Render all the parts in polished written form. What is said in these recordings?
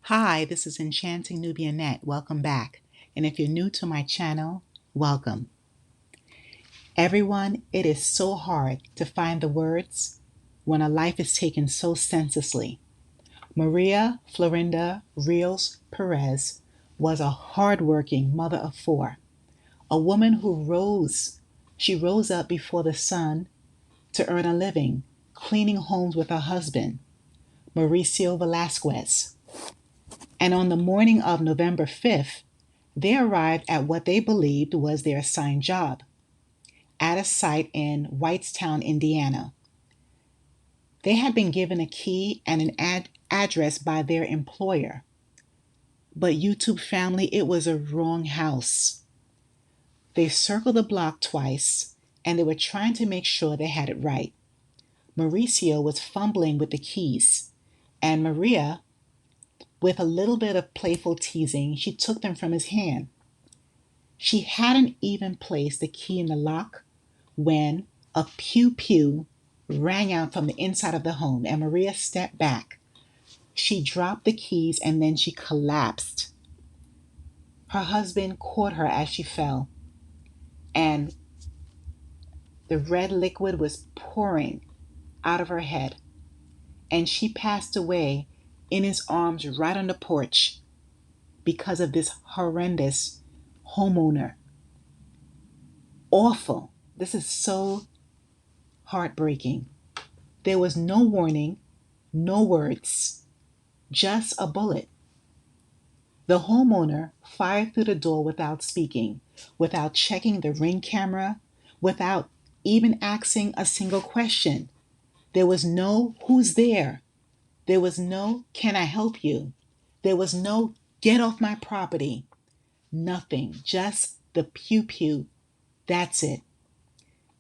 Hi, this is Enchanting Nubianette. Welcome back. And if you're new to my channel, welcome. Everyone, it is so hard to find the words when a life is taken so senselessly. Maria Florinda Rios Perez was a hardworking mother of four, a woman who rose up before the sun to earn a living, cleaning homes with her husband, Mauricio Velasquez. And on the morning of November 5th, they arrived at what they believed was their assigned job at a site in Whitestown, Indiana. They had been given a key and an address by their employer. But YouTube family, it was a wrong house. They circled the block twice and they were trying to make sure they had it right. Mauricio was fumbling with the keys, and Maria, with a little bit of playful teasing, she took them from his hand. She hadn't even placed the key in the lock when a pew pew rang out from the inside of the home, and Maria stepped back. She dropped the keys and then she collapsed. Her husband caught her as she fell, and the red liquid was pouring out of her head, and she passed away in his arms right on the porch because of this horrendous homeowner. Awful. This is so heartbreaking. There was no warning, no words, just a bullet. The homeowner fired through the door without speaking, without checking the ring camera, without even asking a single question. There was no "who's there?" There was no "can I help you?" There was no "get off my property." Nothing, just the pew pew. That's it.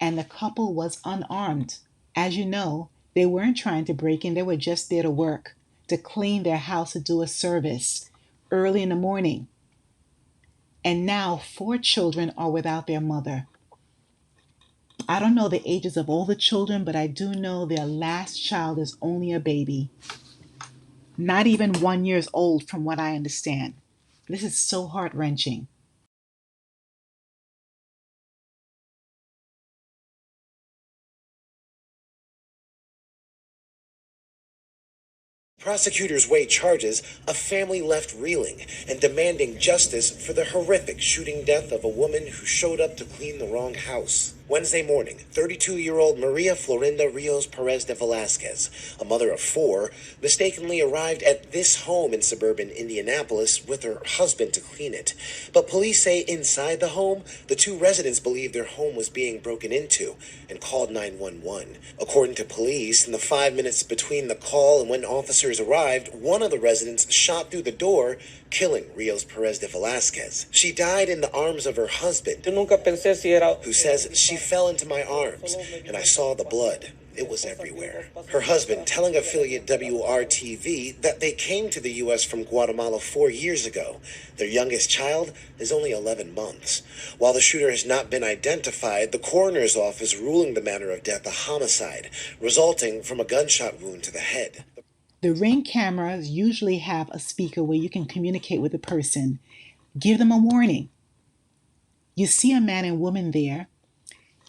And the couple was unarmed. As you know, they weren't trying to break in, they were just there to work, to clean their house, to do a service early in the morning. And now four children are without their mother. I don't know the ages of all the children, but I do know their last child is only a baby, not even 1 year old, from what I understand. This is so heart wrenching. Prosecutors weigh charges, a family left reeling and demanding justice for the horrific shooting death of a woman who showed up to clean the wrong house. Wednesday morning, 32-year-old Maria Florinda Rios Perez de Velasquez, a mother of four, mistakenly arrived at this home in suburban Indianapolis with her husband to clean it. But police say inside the home, the two residents believed their home was being broken into and called 911. According to police, in the 5 minutes between the call and when officers arrived, one of the residents shot through the door, killing Rios Perez de Velasquez. She died in the arms of her husband, who says she fell into my arms and I saw the blood. It was everywhere. Her husband telling affiliate WRTV that they came to the U.S. from Guatemala 4 years ago. Their youngest child is only 11 months. While the shooter has not been identified, the coroner's office ruling the manner of death a homicide, resulting from a gunshot wound to the head. The ring cameras usually have a speaker where you can communicate with the person, give them a warning. You see a man and woman there,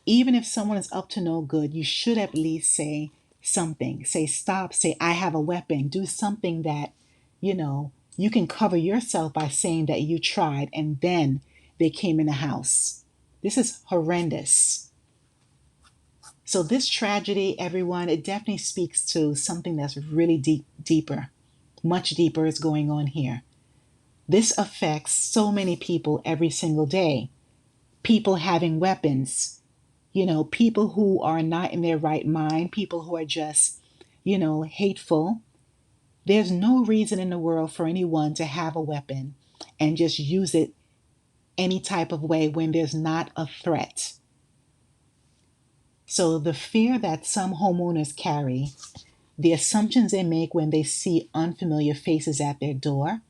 even if someone is up to no good, you should at least say something. Say stop, say I have a weapon. Do something that, you can cover yourself by saying that you tried and then they came in the house. This is horrendous. So this tragedy, everyone, it definitely speaks to something that's really deeper, much deeper is going on here. This affects so many people every single day. People having weapons, people who are not in their right mind, people who are just, hateful. There's no reason in the world for anyone to have a weapon and just use it any type of way when there's not a threat. So the fear that some homeowners carry, the assumptions they make when they see unfamiliar faces at their door,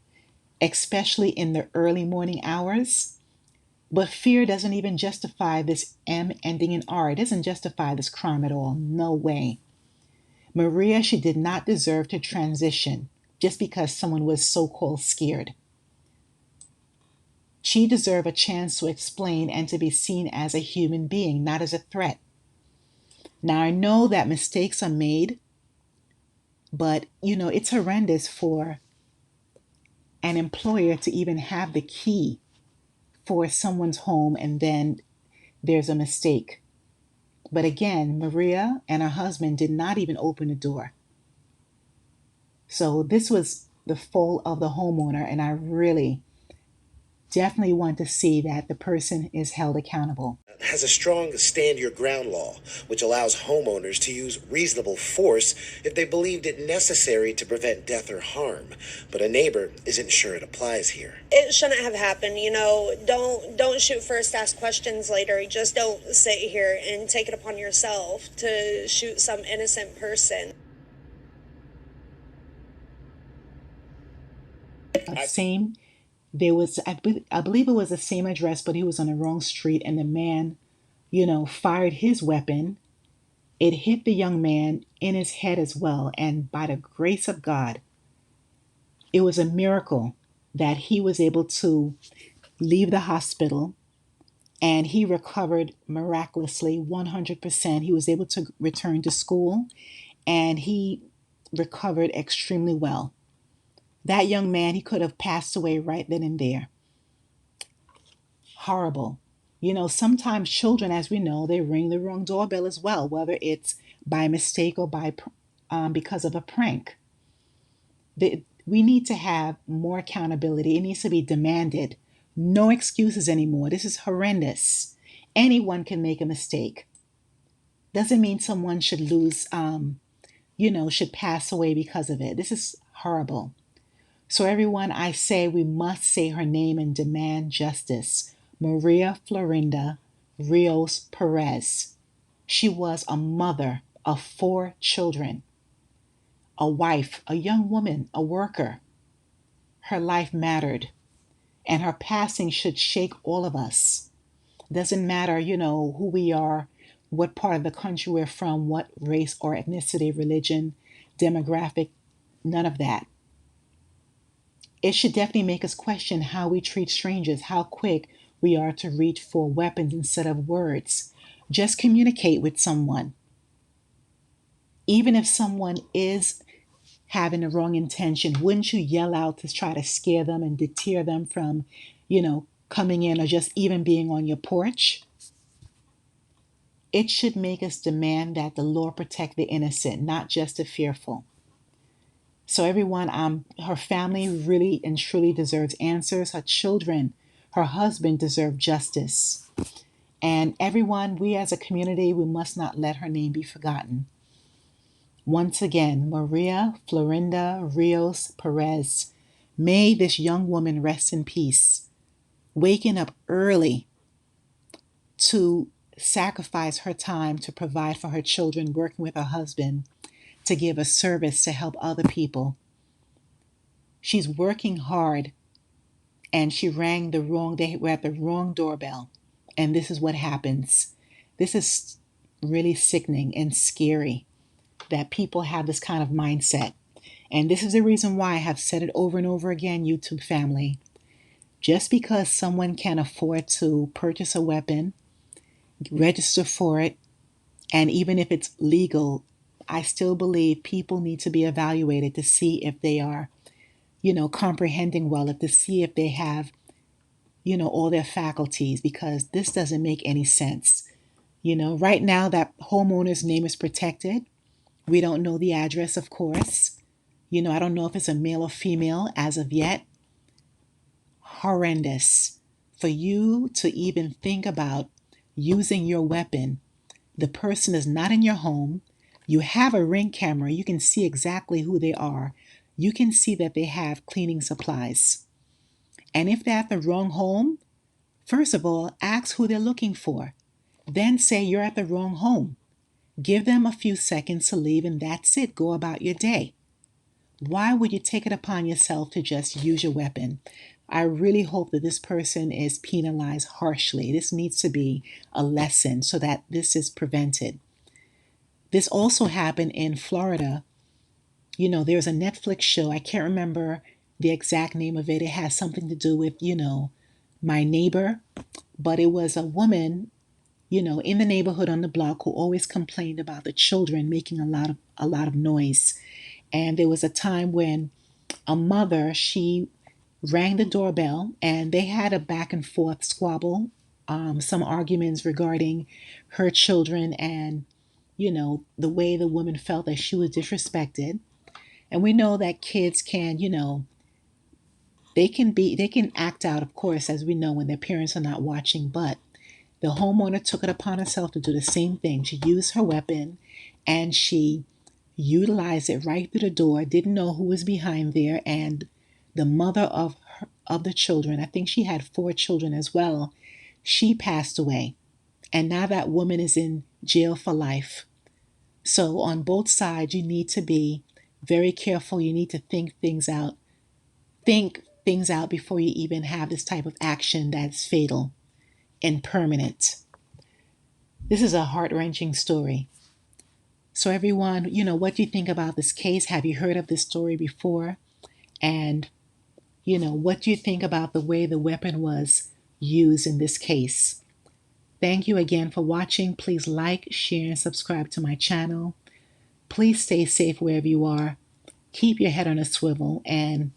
especially in the early morning hours. But fear doesn't even justify this M ending in R. It doesn't justify this crime at all. No way. Maria, she did not deserve to transition just because someone was so-called scared. She deserved a chance to explain and to be seen as a human being, not as a threat. Now, I know that mistakes are made, but it's horrendous for an employer to even have the key for someone's home and then there's a mistake. But again, Maria and her husband did not even open the door. So this was the fault of the homeowner, and I really definitely want to see that the person is held accountable. Has a strong stand your ground law, which allows homeowners to use reasonable force if they believed it necessary to prevent death or harm. But a neighbor isn't sure it applies here. It shouldn't have happened. Don't shoot first, ask questions later. You just don't sit here and take it upon yourself to shoot some innocent person. Same. There was, I believe it was the same address, but he was on the wrong street, and the man, fired his weapon. It hit the young man in his head as well, and by the grace of God, it was a miracle that he was able to leave the hospital, and he recovered miraculously 100%. He was able to return to school, and he recovered extremely well. That young man, he could have passed away right then and there. Horrible. Sometimes children, as we know, they ring the wrong doorbell as well, whether it's by mistake or because of a prank. We need to have more accountability. It needs to be demanded. No excuses anymore. This is horrendous. Anyone can make a mistake. Doesn't mean someone should lose, should pass away because of it. This is horrible. So everyone, I say we must say her name and demand justice. Maria Florinda Rios Perez. She was a mother of 4 children, a wife, a young woman, a worker. Her life mattered, and her passing should shake all of us. Doesn't matter, who we are, what part of the country we're from, what race or ethnicity, religion, demographic, none of that. It should definitely make us question how we treat strangers, how quick we are to reach for weapons instead of words. Just communicate with someone. Even if someone is having the wrong intention, wouldn't you yell out to try to scare them and deter them from, coming in or just even being on your porch? It should make us demand that the law protect the innocent, not just the fearful. So everyone, her family really and truly deserves answers. Her children, her husband deserve justice. And everyone, we as a community, we must not let her name be forgotten. Once again, Maria Florinda Rios Perez. May this young woman rest in peace. Waking up early to sacrifice her time to provide for her children, working with her husband, to give a service to help other people. She's working hard, and they were at the wrong doorbell. And this is what happens. This is really sickening and scary that people have this kind of mindset. And this is the reason why I have said it over and over again, YouTube family. Just because someone can afford to purchase a weapon, register for it, and even if it's legal, I still believe people need to be evaluated to see if they are, comprehending well, to see if they have, all their faculties, because this doesn't make any sense. Right now that homeowner's name is protected. We don't know the address, of course. I don't know if it's a male or female as of yet. Horrendous. For you to even think about using your weapon, the person is not in your home. You have a Ring camera. You can see exactly who they are. You can see that they have cleaning supplies. And if they're at the wrong home, first of all, ask who they're looking for. Then say you're at the wrong home. Give them a few seconds to leave, and that's it. Go about your day. Why would you take it upon yourself to just use your weapon? I really hope that this person is penalized harshly. This needs to be a lesson so that this is prevented. This also happened in Florida there's a Netflix show. I can't remember the exact name of it. It has something to do with, my neighbor, but it was a woman, in the neighborhood on the block who always complained about the children making a lot of noise. And there was a time when a mother, she rang the doorbell and they had a back and forth squabble, some arguments regarding her children and, the way the woman felt that she was disrespected. And we know that kids can, they can act out, of course, as we know when their parents are not watching, but the homeowner took it upon herself to do the same thing. She used her weapon and she utilized it right through the door, didn't know who was behind there, and the mother of the children, I think she had 4 children as well, she passed away. And now that woman is in jail for life. So on both sides, you need to be very careful. You need to think things out. Think things out before you even have this type of action that's fatal and permanent. This is a heart-wrenching story. So everyone, what do you think about this case? Have you heard of this story before? And, what do you think about the way the weapon was used in this case? Thank you again for watching. Please like, share, and subscribe to my channel. Please stay safe wherever you are. Keep your head on a swivel. And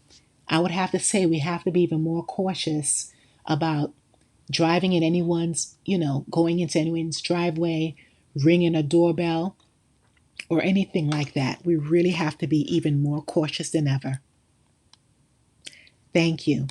I would have to say we have to be even more cautious about driving in anyone's, going into anyone's driveway, ringing a doorbell, or anything like that. We really have to be even more cautious than ever. Thank you.